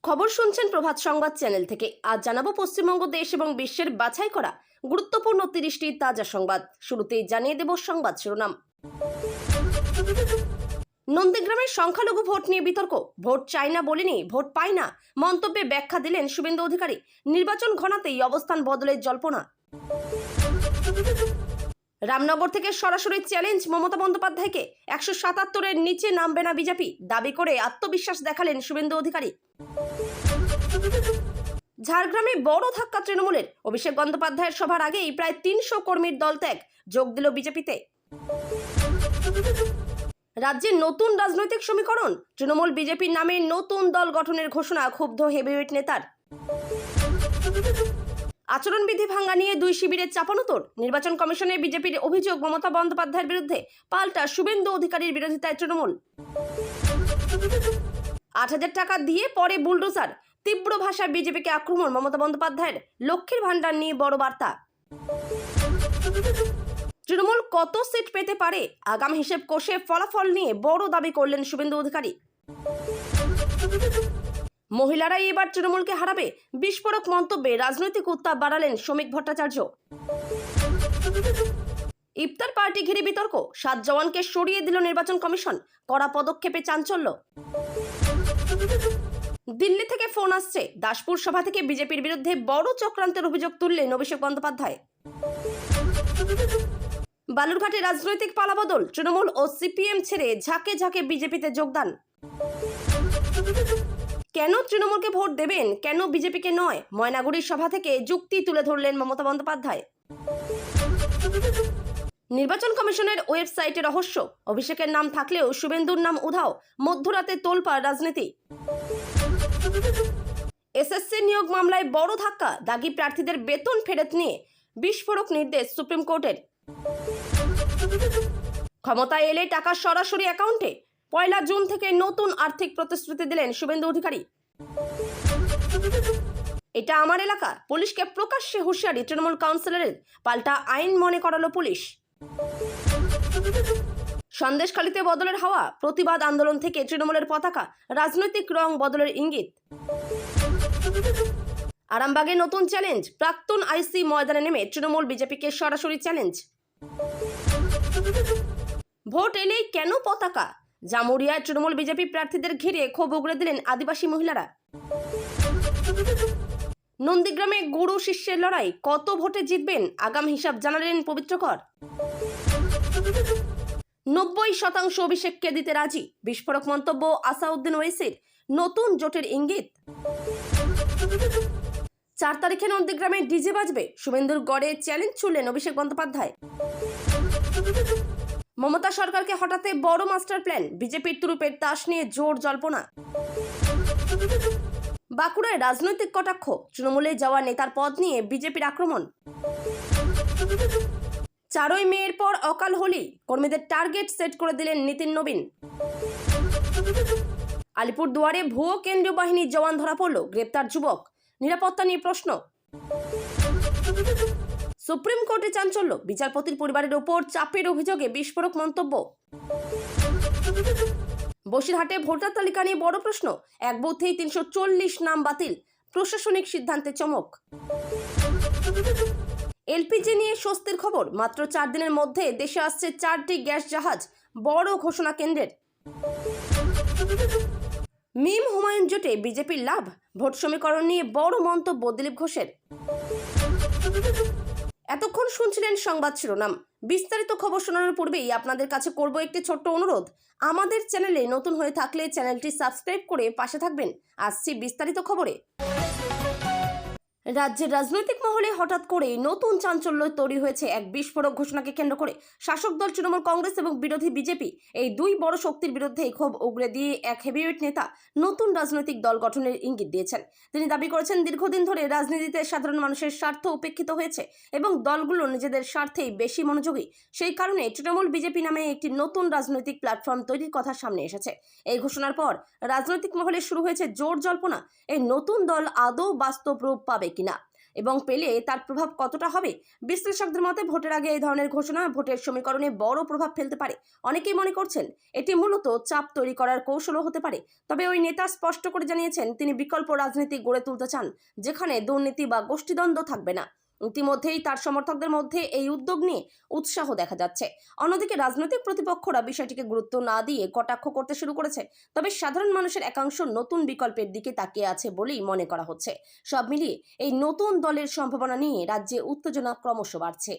খবর শুনছেন প্রভাত সংবাদ চ্যানেল থেকে। আজ জানাবো পশ্চিমবঙ্গ দেশ এবং বিশ্বের বাছাই করা গুরুত্বপূর্ণ 30টি তাজা সংবাদ। শুরুতেই জানিয়ে দেব সংবাদ শিরোনাম। নন্দীগ্রামের সংখ্যালঘু ভোট নিয়ে বিতর্ক। ভোট চাই না বলিনি, ভোট পাই না মন্তব্যে ব্যাখ্যা দিলেন শুভেন্দু অধিকারী। নির্বাচন ঘনাতেই অবস্থান বদলের জল্পনা। রামনগর থেকে সরাসরি চ্যালেঞ্জ মমতা বন্দ্যোপাধ্যায়কে। 177-এর নিচে নামবে না বিজেপি দাবি করে আত্মবিশ্বাস দেখালেন শুভেন্দু অধিকারী। ঝাড়গ্রামে বড় ধাক্কা তৃণমূলের। অভিষেক বন্দ্যোপাধ্যায়ের সভার আগেই প্রায় 300 কর্মীর দল ত্যাগ, যোগ দিল বিজেপিতে। রাজ্যে নতুন রাজনৈতিক সমীকরণ। তৃণমূল বিজেপির নামে নতুন দল গঠনের ঘোষণা ক্ষুব্ধ হেভিওয়েট নেতার। আচরণবিধি ভাঙা নিয়ে দুই শিবিরের চাপানোতর। নির্বাচন কমিশনে বিজেপির অভিযোগ মমতা বন্দ্যোপাধ্যায়ের বিরুদ্ধে, পাল্টা শুভেন্দু অধিকারীর বিরোধিতায় তৃণমূল। 8,000 টাকা দিয়ে পরে বুলডোজার। তীব্র ভাষায় বিজেপিকে আক্রমণ মমতা বন্দ্যোপাধ্যায়ের। লক্ষ্মীর ভান্ডার নিয়ে বড় বার্তা। তৃণমূল কত সিট পেতে পারে আগাম হিসেব কষে ফলাফল নিয়ে বড় দাবি করলেন শুভেন্দু অধিকারী। মহিলারাই এবার তৃণমূলকে হারাবে, বিস্ফোরক মন্তব্যে রাজনৈতিক উত্তাপ বাড়ালেন শ্রমিক ভট্টাচার্য। ইফতার পার্টি ঘিরে বিতর্ক। 7 জওয়ানকে সরিয়ে দিল নির্বাচন কমিশন। কড়া পদক্ষেপে চাঞ্চল্য। দিল্লি থেকে ফোন আসছে। দাসপুর সভা থেকে বিজেপির বিরুদ্ধে বড় চক্রান্তের অভিযোগ তুললেন অভিষেক বন্দ্যোপাধ্যায়। বালুরঘাটে রাজনৈতিক পালাবদল। তৃণমূল ও সিপিএম ছেড়ে ঝাঁকে ঝাঁকে বিজেপিতে যোগদান। কেন তৃণমূলকে ভোট দেবেন, কেন বিজেপিকে নয়? ময়নাগুড়ির সভা থেকে যুক্তি তুলে ধরলেন মমতা বন্দ্যোপাধ্যায়। নির্বাচন কমিশনের ওয়েবসাইটে রহস্য। অভিষেকের নাম থাকলেও শুভেন্দুর নাম উধাও। মধ্যরাতে তোলপাড় রাজনীতি। এসএসসি নিয়োগ মামলায় বড় ধাক্কা। দাগি প্রার্থীদের বেতন ফেরত নিয়ে বিস্ফোরক নির্দেশ সুপ্রিম কোর্টের। ক্ষমতায় এলে টাকা সরাসরি অ্যাকাউন্টে। 1 জুন থেকে নতুন আর্থিক প্রতিশ্রুতি দিলেন শুভেন্দু অধিকারী। এটা আমার এলাকা, পুলিশকে প্রকাশ্যে হুঁশিয়ারি তৃণমূল কাউন্সিলরের। পাল্টা আইন মনে করালো পুলিশ। সন্দেশখালীতে বদলের হাওয়া। প্রতিবাদ আন্দোলন থেকে তৃণমূলের পতাকা, রাজনৈতিক রং বদলের ইঙ্গিত। আরামবাগে নতুন চ্যালেঞ্জ। প্রাক্তন আইসি ময়দানে নেমে তৃণমূল বিজেপিকে সরাসরি চ্যালেঞ্জ। ভোট এলেই কেন পতাকা? জামুরিয়ায় তৃণমূল বিজেপি প্রার্থীদের ঘিরে ক্ষোভ উগড়ে দিলেন আদিবাসী মহিলারা। নন্দীগ্রামে গুরু শিষ্যের লড়াই। কত ভোটে জিতবেন আগাম হিসাব জানালেন পবিত্রকর। 90% অভিষেককে দিতে রাজি। বিস্ফোরক মন্তব্য আসাউদ্দিন ওয়েসির। নতুন জোটের ইঙ্গিত। 4 তারিখে নন্দীগ্রামে ডিজে বাজবে। শুভেন্দুর গড়ে চ্যালেঞ্জ ছুড়লেন অভিষেক বন্দ্যোপাধ্যায়। মমতা সরকারকে হঠাতে বড় মাস্টার প্ল্যান। বিজেপির তুরুপের তাস নিয়ে জোর জল্পনা। বাঁকুড়ায় রাজনৈতিক কটাক্ষ। তৃণমূলে যাওয়া নেতার পদ নিয়ে বিজেপির আক্রমণ। 4ই মের পর অকাল হোলি। কর্মীদের টার্গেট সেট করে দিলেন নীতিন নবীন। আলিপুর দুয়ারে ভুয়ো কেন্দ্রীয় বাহিনীর জওয়ান ধরা পড়ল। গ্রেপ্তার যুবক। নিরাপত্তা নিয়ে প্রশ্ন। সুপ্রিম কোর্টে চাঞ্চল্য। বিচারপতির পরিবারের ওপর চাপের অভিযোগে বিস্ফোরক মন্তব্য। বসিরহাটে ভোটার তালিকা নিয়ে বড় প্রশ্ন। এক বুথেই 340 নাম বাতিল। প্রশাসনিক সিদ্ধান্তে চমক। এলপিজি নিয়ে স্বস্তির খবর। মাত্র 4 দিনের মধ্যে দেশে আসছে 4টি গ্যাস জাহাজ। বড় ঘোষণা কেন্দ্রের। মিম হুমায়ুন জোটে বিজেপির লাভ। ভোট সমীকরণ নিয়ে বড় মন্তব্য দিলীপ ঘোষের। এতক্ষণ শুনছিলেন সংবাদ শিরোনাম। বিস্তারিত খবর শোনানোর পূর্বেই আপনাদের কাছে করব একটি ছোট্ট অনুরোধ। আমাদের চ্যানেলে নতুন হয়ে থাকলে চ্যানেলটি সাবস্ক্রাইব করে পাশে থাকবেন। আসছি বিস্তারিত খবরে। রাজ্যের রাজনৈতিক মহলে হঠাৎ করে নতুন চাঞ্চল্য তৈরি হয়েছে এক বিস্ফোরক ঘোষণাকে কেন্দ্র করে। শাসক দল তৃণমূল কংগ্রেস এবং বিরোধী বিজেপি, এই দুই বড় শক্তির বিরুদ্ধে ক্ষোভ উগড়ে দিয়ে এক হেভিওয়েট নেতা নতুন রাজনৈতিক দল গঠনের ইঙ্গিত দিয়েছেন। তিনি দাবি করেছেন, দীর্ঘদিন ধরে রাজনীতিতে সাধারণ মানুষের স্বার্থ উপেক্ষিত হয়েছে এবং দলগুলো নিজেদের স্বার্থেই বেশি মনোযোগী। সেই কারণে তৃণমূল বিজেপি নামে একটি নতুন রাজনৈতিক প্ল্যাটফর্ম তৈরির কথা সামনে এসেছে। এই ঘোষণার পর রাজনৈতিক মহলে শুরু হয়েছে জোর জল্পনা। এই নতুন দল আদৌ বাস্তব রূপ পাবে কিনা। এবং পেলে তার প্রভাব কতটা হবে? বিশ্লেষকদের মতে ভোটের আগে এই ধরনের ঘোষণা ভোটের সমীকরণে বড় প্রভাব ফেলতে পারে। অনেকেই মনে করছেন এটি মূলত চাপ তৈরি করার কৌশলও হতে পারে। তবে ওই নেতা স্পষ্ট করে জানিয়েছেন তিনি বিকল্প রাজনীতি গড়ে তুলতে চান, যেখানে দুর্নীতি বা গোষ্ঠীদ্বন্দ্ব থাকবে না। ইতিমধ্যেই তার সমর্থকদের মধ্যে এই উদ্যোগ নিয়ে উৎসাহ দেখা যাচ্ছে। অন্যদিকে রাজনৈতিক প্রতিপক্ষরা বিষয়টিকে গুরুত্ব না দিয়ে কটাক্ষ করতে শুরু করেছে। তবে সাধারণ মানুষের একাংশ নতুন বিকল্পের দিকে তাকিয়ে আছে বলেই মনে করা হচ্ছে। সব মিলিয়ে এই নতুন দলের সম্ভাবনা নিয়ে রাজ্যে উত্তেজনা ক্রমশ বাড়ছে।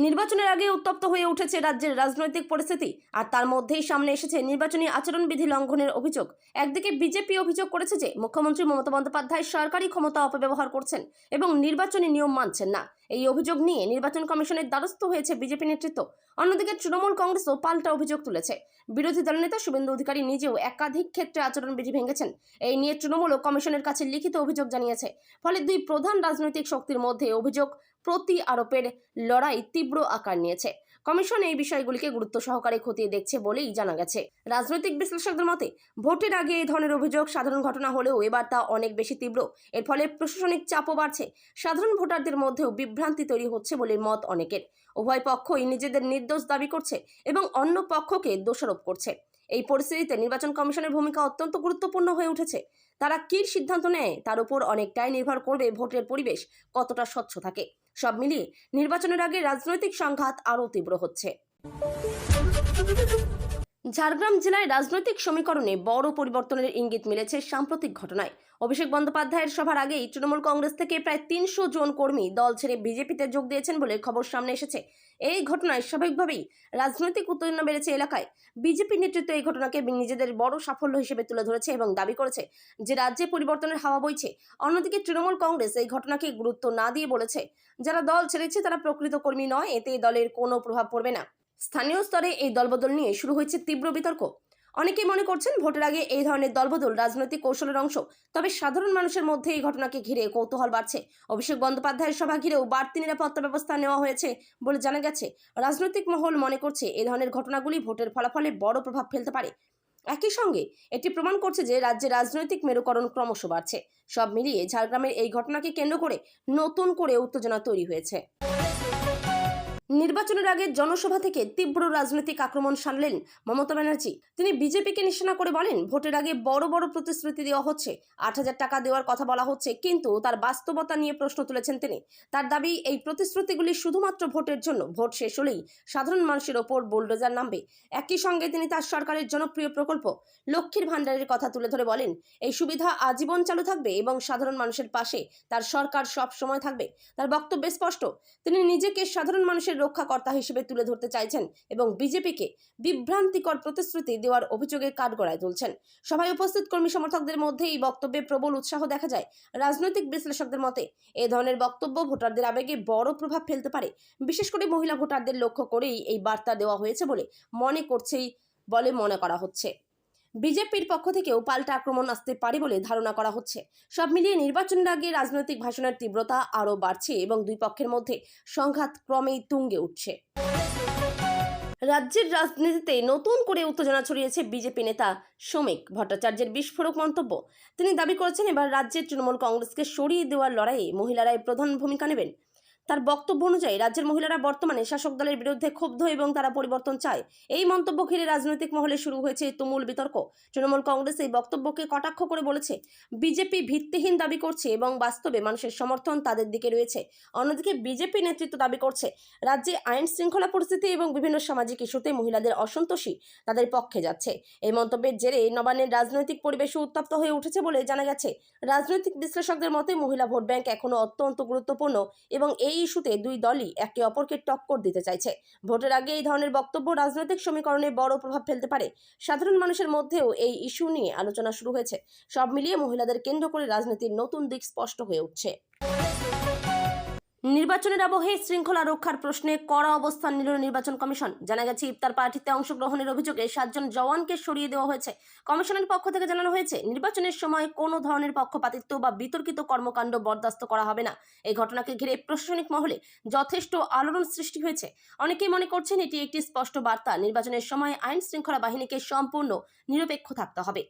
নির্বাচনের আগে উত্তপ্ত হয়ে উঠেছে রাজ্যের রাজনৈতিক পরিস্থিতি, আর তার মধ্যেই সামনে এসেছে নির্বাচনী আচরণবিধি লঙ্ঘনের অভিযোগ। একদিকে বিজেপি অভিযোগ করেছে যে মুখ্যমন্ত্রী মমতা বন্দ্যোপাধ্যায় সরকারি ক্ষমতা অপব্যবহার করছেন এবং নির্বাচনী নিয়ম মানছেন না। এই অভিযোগ নিয়ে নির্বাচন কমিশনের দ্বারস্থ হয়েছে বিজেপি নেতৃত্ব। অন্যদিকে তৃণমূল কংগ্রেসও পাল্টা অভিযোগ তুলেছে। বিরোধী দলনেতা শুভেন্দু অধিকারী নিজেও একাধিক ক্ষেত্রে আচরণবিধি ভেঙেছেন। এই নিয়ে তৃণমূলও কমিশনের কাছে লিখিত অভিযোগ জানিয়েছে। ফলে দুই প্রধান রাজনৈতিক শক্তির মধ্যে অভিযোগ প্রতি আরোপের লড়াই তীব্র আকার নিয়েছে। কমিশন এই বিষয়গুলিকে গুরুত্ব সহকারে খতিয়ে দেখছে বলেই জানা গেছে। রাজনৈতিক বিশ্লেষকদের মতে ভোটের আগে এই ধরনের অভিযোগ সাধারণ ঘটনা হলেও এবার তা অনেক বেশি তীব্র। এর ফলে প্রশাসনিক চাপও বাড়ছে। সাধারণ ভোটারদের মধ্যেও বিভ্রান্তি তৈরি হচ্ছে বলে মত অনেকের। উভয় পক্ষই নিজেদের নির্দোষ দাবি করছে এবং অন্য পক্ষকে দোষারোপ করছে। এই পরিস্থিতিতে নির্বাচন কমিশনের ভূমিকা অত্যন্ত গুরুত্বপূর্ণ হয়ে উঠেছে। তারা কী সিদ্ধান্ত নেয় তার উপর অনেকটাই নির্ভর করবে ভোটের পরিবেশ কতটা স্বচ্ছ থাকে। সব মিলিয়ে নির্বাচনের আগে রাজনৈতিক সংঘাত আরও তীব্র হচ্ছে। ঝাড়গ্রাম জেলায় রাজনৈতিক সমীকরণে বড় পরিবর্তনের ইঙ্গিত মিলেছে সাম্প্রতিক ঘটনায়। অভিষেক বন্দ্যোপাধ্যায়ের সভার আগেই তৃণমূল কংগ্রেস থেকে প্রায় ৩০০ জন কর্মী দল ছেড়ে বিজেপিতে যোগ দিয়েছেন বলে খবর সামনে এসেছে। এই ঘটনায় স্বাভাবিকভাবেই রাজনৈতিক উত্তেজনা বেড়েছে এলাকায়। বিজেপি নেতৃত্ব এই ঘটনাকে নিজেদের বড় সাফল্য হিসেবে তুলে ধরেছে এবং দাবি করেছে যে রাজ্যে পরিবর্তনের হাওয়া বইছে। অন্যদিকে তৃণমূল কংগ্রেস এই ঘটনাকে গুরুত্ব না দিয়ে বলেছে যারা দল ছেড়েছে তারা প্রকৃত কর্মী নয়, এতে দলের কোনো প্রভাব পড়বে না। স্থানীয় স্তরে এই দলবদল নিয়ে শুরু হয়েছে তীব্র বিতর্ক। অনেকেই মনে করছেন ভোটের আগে এই ধরনের দলবদল রাজনৈতিক কৌশলের অংশ। তবে সাধারণ মানুষের মধ্যে এই ঘটনাকে ঘিরে কৌতূহল বাড়ছে। অভিষেক বন্দ্যোপাধ্যায়ের সভা ঘিরেও বাড়তি নিরাপত্তা ব্যবস্থা নেওয়া হয়েছে বলে জানা গেছে। রাজনৈতিক মহল মনে করছে এই ধরনের ঘটনাগুলি ভোটের ফলাফলে বড় প্রভাব ফেলতে পারে। একই সঙ্গে এটি প্রমাণ করছে যে রাজ্যে রাজনৈতিক মেরুকরণ ক্রমশ বাড়ছে। সব মিলিয়ে ঝাড়গ্রামের এই ঘটনাকে কেন্দ্র করে নতুন করে উত্তেজনা তৈরি হয়েছে। নির্বাচনের আগে জনসভা থেকে তীব্র রাজনৈতিক আক্রমণ সানলেন মমতা ব্যানার্জি। তিনি বিজেপিকে নিশানা করে বলেন ভোটের আগে বড় বড় প্রতিশ্রুতি দেওয়া হচ্ছে, ৮,০০০ টাকা দেওয়ার কথা বলা হচ্ছে, কিন্তু তার বাস্তবতা নিয়ে প্রশ্ন তুলেছেন তিনি। তার দাবি এই প্রতিশ্রুতিগুলি শুধুমাত্র ভোটের জন্য, ভোট শেষ হলেই সাধারণ মানুষের ওপর বুলডোজার নামবে। একই সঙ্গে তিনি তার সরকারের জনপ্রিয় প্রকল্প লক্ষ্মীর ভাণ্ডারের কথা তুলে ধরে বলেন এই সুবিধা আজীবন চালু থাকবে এবং সাধারণ মানুষের পাশে তার সরকার সব সময় থাকবে। তার বক্তব্যে স্পষ্ট, তিনি নিজেকে সাধারণ মানুষের রক্ষাকর্তা হিসেবে তুলে ধরতে চাইছেন এবং বিজেপিকে বিভ্রান্তিকর প্রতিশ্রুতি দেওয়ার অভিযোগে কাঠগড়ায় তুলছেন। সভায় উপস্থিত কর্মী সমর্থকদের মধ্যে এই বক্তব্যে প্রবল উৎসাহ দেখা যায়। রাজনৈতিক বিশ্লেষকদের মতে এই ধরনের বক্তব্য ভোটারদের আবেগে বড় প্রভাব ফেলতে পারে। বিশেষ করে মহিলা ভোটারদের লক্ষ্য করেই এই বার্তা দেওয়া হয়েছে বলে মনে করা হচ্ছে। বিজেপির পক্ষ থেকেও পাল্টা আক্রমণ আসতে পারে বলে ধারণা করা হচ্ছে। সব মিলিয়ে নির্বাচনের আগে রাজনৈতিক ভাষণের তীব্রতা আরও বাড়ছে এবং দুই পক্ষের মধ্যে সংঘাত ক্রমেই তুঙ্গে উঠছে। রাজ্যের রাজনীতিতে নতুন করে উত্তেজনা ছড়িয়েছে বিজেপি নেতা শ্রমিক ভট্টাচার্যের বিস্ফোরক মন্তব্য। তিনি দাবি করেছেন এবার রাজ্যের তৃণমূল কংগ্রেসকে সরিয়ে দেওয়ার লড়াইয়ে মহিলারাই প্রধান ভূমিকা নেবেন। তার বক্তব্য অনুযায়ী রাজ্যের মহিলারা বর্তমানে শাসক দলের বিরুদ্ধে ক্ষুব্ধ এবং তারা পরিবর্তন চায়। এই মন্তব্য ঘিরে রাজনৈতিক মহলে শুরু হয়েছে তুমুল বিতর্ক। তৃণমূল কংগ্রেস এই বক্তব্যকে কটাক্ষ করে বলেছে বিজেপি ভিত্তিহীন দাবি করছে এবং বাস্তবে মানুষের সমর্থন তাদের দিকে রয়েছে। অন্যদিকে বিজেপি নেতৃত্ব দাবি করছে রাজ্যে আইন শৃঙ্খলা পরিস্থিতি এবং বিভিন্ন সামাজিক ইস্যুতে মহিলাদের অসন্তোষী তাদের পক্ষে যাচ্ছে। এই মন্তব্যের জেরে নবান্নের রাজনৈতিক পরিবেশও উত্তপ্ত হয়ে উঠেছে বলে জানা গেছে। রাজনৈতিক বিশ্লেষকদের মতে মহিলা ভোট ব্যাংক এখনও অত্যন্ত গুরুত্বপূর্ণ এবং এই ইস্যুতে দুই দলই একে অপরকে টক্কর দিতে চাইছে। ভোটের আগে এই ধরনের বক্তব্য রাজনৈতিক সমীকরণে বড় প্রভাব ফেলতে পারে। সাধারণ মানুষের মধ্যেও এই ইস্যু নিয়ে আলোচনা শুরু হয়েছে। সব মিলিয়ে মহিলাদের কেন্দ্র করে রাজনীতির নতুন দিক স্পষ্ট হয়ে উঠছে। নির্বাচনের আবহে শৃঙ্খলা রক্ষার প্রশ্নে কড়া অবস্থান নিল নির্বাচন কমিশন। জানা গেছে ইফতার পার্টিতে অংশগ্রহণের অভিযোগে 7 জন জওয়ানকে সরিয়ে দেওয়া হয়েছে। কমিশনের পক্ষ থেকে জানানো হয়েছে নির্বাচনের সময় কোনো ধরনের পক্ষপাতিত্ব বা বিতর্কিত কর্মকাণ্ড বরদাস্ত করা হবে না। এই ঘটনাকে ঘিরে প্রশাসনিক মহলে যথেষ্ট আলোড়ন সৃষ্টি হয়েছে। অনেকেই মনে করছেন এটি একটি স্পষ্ট বার্তা নির্বাচনের সময় আইন শৃঙ্খলা বাহিনীকে সম্পূর্ণ নিরপেক্ষ থাকতে হবে।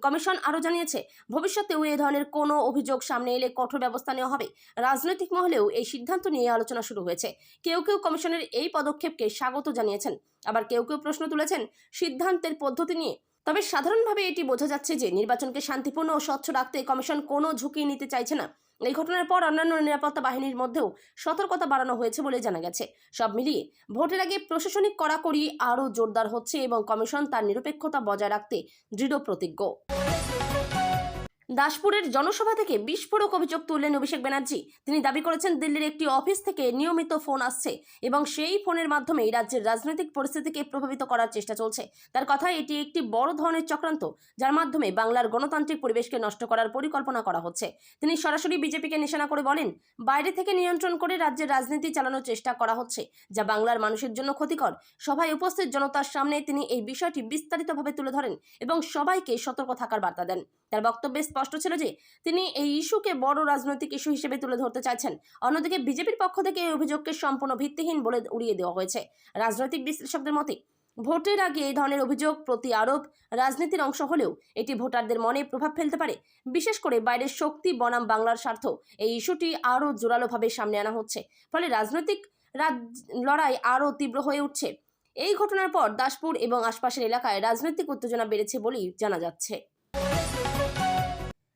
কমিশন আরও জানিয়েছে, ভবিষ্যতেও এই ধরনের কোনো অভিযোগ সামনে এলে কঠোর ব্যবস্থা নেওয়া হবে। রাজনৈতিক মহলেও এই সিদ্ধান্ত নিয়ে আলোচনা শুরু হয়েছে। কেউ কেউ কমিশনের এই পদক্ষেপকে স্বাগত জানিয়েছেন, আবার কেউ কেউ প্রশ্ন তুলেছেন সিদ্ধান্তের পদ্ধতি নিয়ে। তবে সাধারণভাবে এটি বোঝা যাচ্ছে যে নির্বাচনকে শান্তিপূর্ণ ও স্বচ্ছ রাখতে কমিশন কোনো ঝুঁকি নিতে চাইছে না। এই ঘটনার পর অন্যান্য নিরাপত্তা বাহিনীর মধ্যেও সতর্কতা বাড়ানো হয়েছে বলে জানা গেছে। সব মিলিয়ে ভোটের আগে প্রশাসনিক কড়াকড়ি আরও জোরদার হচ্ছে এবং কমিশন তার নিরপেক্ষতা বজায় রাখতে দৃঢ় প্রতিজ্ঞ। দাসপুরের জনসভা থেকে বিস্ফোরক অভিযোগ তুললেন অভিষেক ব্যানার্জি। তিনি দাবি করেছেন, দিল্লির একটি অফিস থেকে নিয়মিত ফোন আসছে এবং সেই ফোনের মাধ্যমেই রাজ্যের রাজনৈতিক পরিস্থিতিকে প্রভাবিত করার চেষ্টা চলছে। তার কথায় এটি একটি বড় ধরনের চক্রান্ত, যার মাধ্যমে বাংলার গণতান্ত্রিক পরিবেশকে নষ্ট করার পরিকল্পনা করা হচ্ছে। তিনি সরাসরি বিজেপিকে নিশানা করে বলেন, বাইরে থেকে নিয়ন্ত্রণ করে রাজ্যের রাজনীতি চালানোর চেষ্টা করা হচ্ছে, যা বাংলার মানুষের জন্য ক্ষতিকর। সভায় উপস্থিত জনতার সামনে তিনি এই বিষয়টি বিস্তারিতভাবে তুলে ধরেন এবং সবাইকে সতর্ক থাকার বার্তা দেন। তার বক্তব্যে স্পষ্ট ছিল যে তিনি এই ইস্যুকে বড় রাজনৈতিক ইস্যু হিসেবে তুলে ধরতে চাইছেন। অন্যদিকে বিজেপির পক্ষ থেকে এই অভিযোগকে সম্পূর্ণ ভিত্তিহীন বলে উড়িয়ে দেওয়া হয়েছে। রাজনৈতিক বিশ্লেষকদের মতে, ভোটের আগে এই ধরনের অভিযোগ প্রতি আরোপ রাজনীতির অংশ হলেও এটি ভোটারদের মনে প্রভাব ফেলতে পারে। বিশেষ করে বাইরের শক্তি বনাম বাংলার স্বার্থ এই ইস্যুটি আরও জোরালোভাবে সামনে আনা হচ্ছে, ফলে রাজনৈতিক লড়াই আরও তীব্র হয়ে উঠছে। এই ঘটনার পর দাসপুর এবং আশপাশের এলাকায় রাজনৈতিক উত্তেজনা বেড়েছে বলেই জানা যাচ্ছে।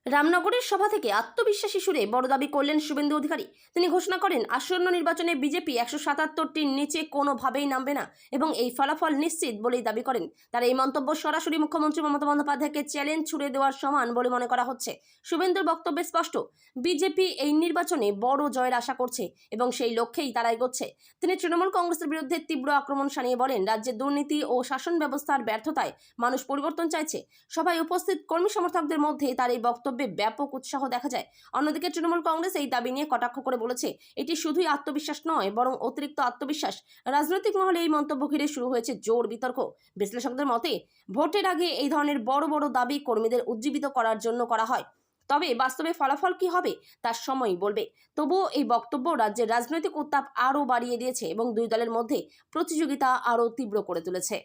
রামনগরের সভা থেকে আত্মবিশ্বাসী সুরে বড় দাবি করলেন শুভেন্দু অধিকারী। তিনি ঘোষণা করেন, আসন্ন নির্বাচনে বিজেপি 177টির নিচে কোনোভাবেই নামবে না এবং এই ফলাফল নিশ্চিত বলেই দাবি করেন। তার এই মন্তব্য সরাসরি মুখ্যমন্ত্রী মমতা বন্দ্যোপাধ্যায়কে চ্যালেঞ্জ ছুড়ে দেওয়ার সমান বলে মনে করা হচ্ছে। শুভেন্দুর বক্তব্যে স্পষ্ট, বিজেপি এই নির্বাচনে বড় জয়ের আশা করছে এবং সেই লক্ষ্যেই তারা এগোচ্ছে। তিনি তৃণমূল কংগ্রেসের বিরুদ্ধে তীব্র আক্রমণ শানিয়ে বলেন, রাজ্যের দুর্নীতি ও শাসন ব্যবস্থার ব্যর্থতায় মানুষ পরিবর্তন চাইছে। সভায় উপস্থিত কর্মী সমর্থকদের মধ্যে তার এই বক্তব্যে ব্যাপক উৎসাহ দেখা যায়। অন্যদিকে তৃণমূল কংগ্রেস এই দাবি নিয়ে কটাক্ষ করে বলেছে, এটি শুধুই আত্মবিশ্বাস নয়, বরং অতিরিক্ত আত্মবিশ্বাস। রাজনৈতিক মহলে এই মন্তব্য ঘিরে শুরু হয়েছে জোর বিতর্ক। বিশ্লেষকদের মতে, ভোটের আগে এই ধরনের বড় বড় দাবি কর্মীদের উজ্জীবিত করার জন্য করা হয়। তবে বাস্তবে ফলাফল কি হবে তার সময়ই বলবে। তবুও এই বক্তব্য রাজ্যের রাজনৈতিক উত্তাপ আরও বাড়িয়ে দিয়েছে এবং দুই দলের মধ্যে প্রতিযোগিতা আরও তীব্র করে তুলেছে।